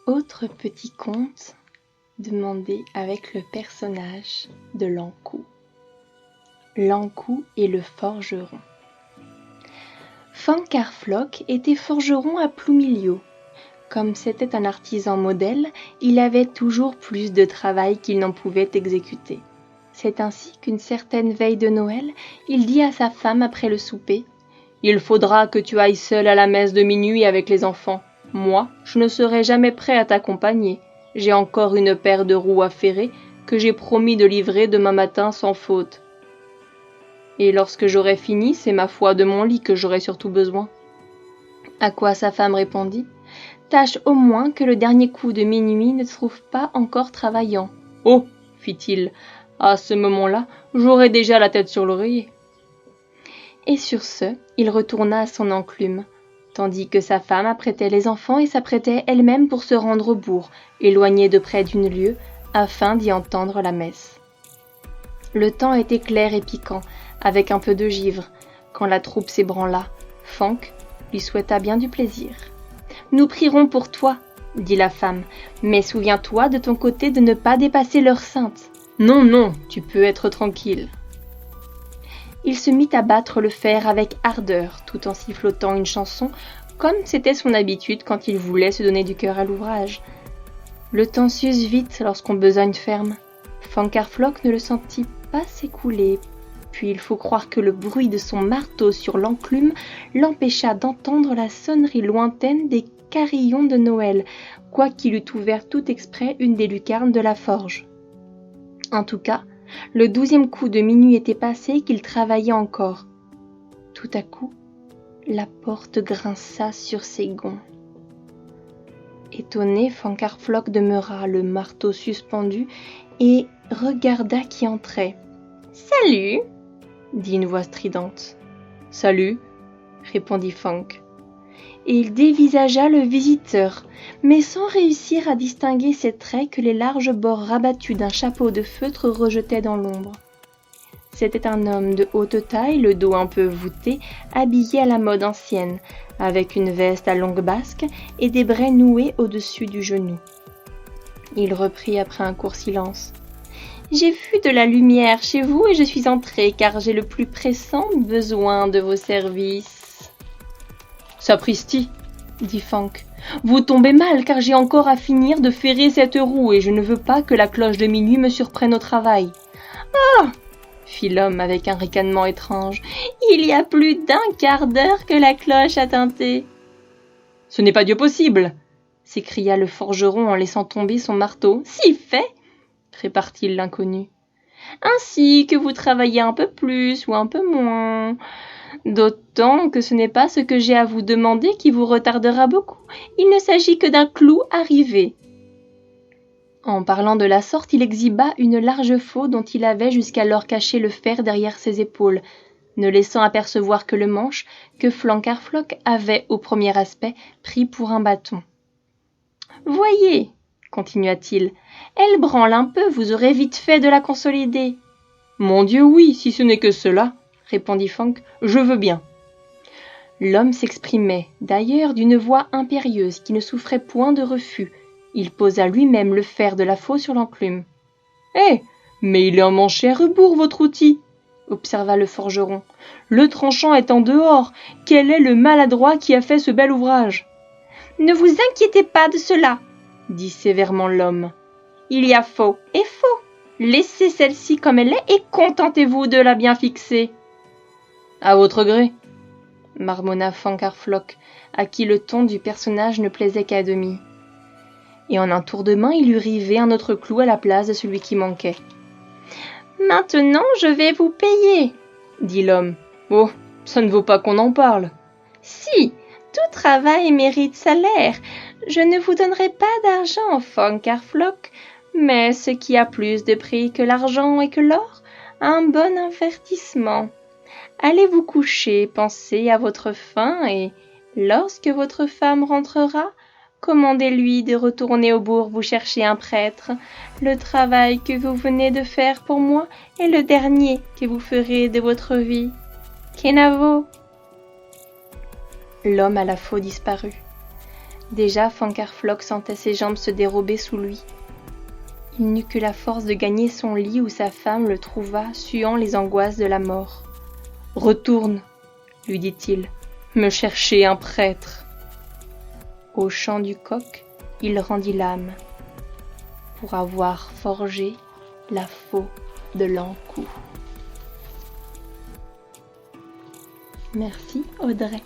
Autre petit conte demandé avec le personnage de l'Ankou. L'Ankou et le forgeron. Fancarfloc était forgeron à Ploumilio. Comme c'était un artisan modèle, il avait toujours plus de travail qu'il n'en pouvait exécuter. C'est ainsi qu'une certaine veille de Noël, il dit à sa femme après le souper « Il faudra que tu ailles seule à la messe de minuit avec les enfants. Moi, je ne serai jamais prêt à t'accompagner. J'ai encore une paire de roues à ferrer que j'ai promis de livrer demain matin sans faute. Et lorsque j'aurai fini, c'est ma foi de mon lit que j'aurai surtout besoin. » À quoi sa femme répondit « Tâche au moins que le dernier coup de minuit ne te trouve pas encore travaillant. »« Oh !» fit-il, « à ce moment-là, j'aurai déjà la tête sur l'oreiller. » Et sur ce, il retourna à son enclume, tandis que sa femme apprêtait les enfants et s'apprêtait elle-même pour se rendre au bourg, éloignée de près d'une lieue, afin d'y entendre la messe. Le temps était clair et piquant, avec un peu de givre, quand la troupe s'ébranla. Fanck lui souhaita bien du plaisir. « Nous prierons pour toi, » dit la femme, « mais souviens-toi de ton côté de ne pas dépasser l'heure sainte. »« Non, non, tu peux être tranquille. » Il se mit à battre le fer avec ardeur, tout en sifflotant une chanson, comme c'était son habitude quand il voulait se donner du cœur à l'ouvrage. Le temps s'use vite lorsqu'on besogne ferme. Fancarfloc ne le sentit pas s'écouler, puis il faut croire que le bruit de son marteau sur l'enclume l'empêcha d'entendre la sonnerie lointaine des carillons de Noël, quoiqu'il eût ouvert tout exprès une des lucarnes de la forge. En tout cas, le 12e coup de minuit était passé et qu'il travaillait encore. Tout à coup, la porte grinça sur ses gonds. Étonné, Fancarfloc demeura, le marteau suspendu, et regarda qui entrait. « Salut !» dit une voix stridente. « Salut !» répondit Fanck. Et il dévisagea le visiteur, mais sans réussir à distinguer ses traits que les larges bords rabattus d'un chapeau de feutre rejetaient dans l'ombre. C'était un homme de haute taille, le dos un peu voûté, habillé à la mode ancienne, avec une veste à longue basque et des braies noués au-dessus du genou. Il reprit après un court silence. « J'ai vu de la lumière chez vous et je suis entré car j'ai le plus pressant besoin de vos services. » « Sapristi, » dit Fanck, « vous tombez mal car j'ai encore à finir de ferrer cette roue et je ne veux pas que la cloche de minuit me surprenne au travail. »« Ah !» fit l'homme avec un ricanement étrange, « il y a plus d'un quart d'heure que la cloche a tinté. »« Ce n'est pas Dieu possible !» s'écria le forgeron en laissant tomber son marteau. « Si fait !» répartit l'inconnu. « Ainsi que vous travaillez un peu plus ou un peu moins. D'autant que ce n'est pas ce que j'ai à vous demander qui vous retardera beaucoup. Il ne s'agit que d'un clou arrivé. » En parlant de la sorte, il exhiba une large faulx dont il avait jusqu'alors caché le fer derrière ses épaules, ne laissant apercevoir que le manche que Fancarfloc avait, au premier aspect, pris pour un bâton. « Voyez, » continua-t-il, « elle branle un peu, vous aurez vite fait de la consolider. »« Mon Dieu, oui, si ce n'est que cela, » répondit Fanck, « je veux bien. » L'homme s'exprimait, d'ailleurs, d'une voix impérieuse qui ne souffrait point de refus. Il posa lui-même le fer de la faulx sur l'enclume. « Eh, mais il est emmanché à rebours, votre outil !» observa le forgeron. « Le tranchant est en dehors. Quel est le maladroit qui a fait ce bel ouvrage ?»« Ne vous inquiétez pas de cela, » dit sévèrement l'homme. « Il y a faux et faux. Laissez celle-ci comme elle est et contentez-vous de la bien fixer. » « À votre gré, » marmonna Fancarfloc, à qui le ton du personnage ne plaisait qu'à demi. Et en un tour de main, il eut rivé un autre clou à la place de celui qui manquait. « Maintenant, je vais vous payer, » dit l'homme. « Oh, ça ne vaut pas qu'on en parle. »« Si, tout travail mérite salaire. Je ne vous donnerai pas d'argent, Fancarfloc, mais ce qui a plus de prix que l'argent et que l'or, un bon avertissement. Allez vous coucher, pensez à votre faim et, lorsque votre femme rentrera, commandez-lui de retourner au bourg vous chercher un prêtre. Le travail que vous venez de faire pour moi est le dernier que vous ferez de votre vie. Kenavo !» L'homme à la faulx disparut. Déjà, Fancarfloc sentait ses jambes se dérober sous lui. Il n'eut que la force de gagner son lit où sa femme le trouva suant les angoisses de la mort. « Retourne, lui dit-il, me chercher un prêtre. » Au chant du coq, il rendit l'âme pour avoir forgé la faux de l'Ankou. Merci Audrey.